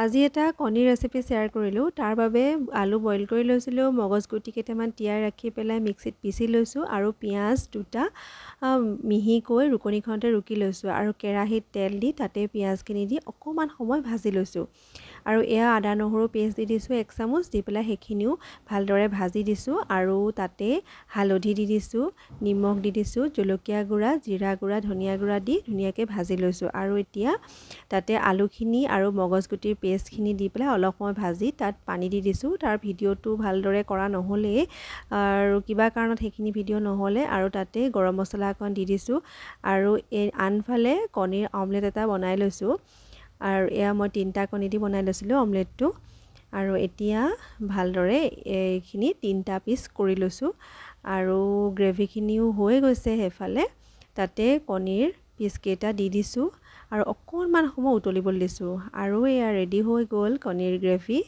আজি এটা কণীৰ ৰেচিপি শ্বেয়াৰ কৰিলোঁ। তাৰ বাবে আলু বইল কৰি লৈছিলোঁ, মগজগুটি কেইটামান তিয়াই ৰাখি পেলাই মিক্সিত পিচি লৈছোঁ আৰু পিঁয়াজ দুটা মিহিকৈ ৰুকনিখনতে ৰুকি লৈছোঁ আৰু কেৰাহীত তেল দি তাতে পিঁয়াজখিনি দি অকণমান সময় ভাজি লৈছোঁ। আৰু এয়া আদা নহৰু পেষ্ট দি দিছোঁ 1 চামুচ, দি পেলাই সেইখিনিও ভালদৰে ভাজি দিছোঁ আৰু তাতে হালধি দি দিছোঁ, নিমখ দি দিছোঁ, জলকীয়া গুড়া, জিৰা গুড়া, ধনিয়া গুড়া দি ধুনীয়াকৈ ভাজি লৈছোঁ। আৰু এতিয়া তাতে আলুখিনি আৰু মগজগুটিৰ পেষ্টখিনি দি পেলাই অলপ সময় ভাজি তাত পানী দি দিছোঁ। তাৰ ভিডিঅ'টো ভালদৰে কৰা নহ'লেই আৰু কিবা কাৰণত সেইখিনি ভিডিঅ' নহ'লে, আৰু তাতে গৰম মছলা অকণ দি দিছোঁ আৰু আনফালে কণীৰ অমলেট এটা বনাই লৈছোঁ। আৰু এয়া মই 3টা কণী দি বনাই লৈছিলোঁ অমলেটটো। আৰু এতিয়া ভালদৰে এইখিনি 3টা পিচ কৰি লৈছোঁ আৰু গ্ৰেভিখিনিও হৈ গৈছে। সেইফালে তাতে কণীৰ পিচকেইটা দি দিছোঁ আৰু অকণমান সময় উতলিবলৈ দিছোঁ আৰু এয়া ৰেডি হৈ গ'ল কণীৰ গ্ৰেভি।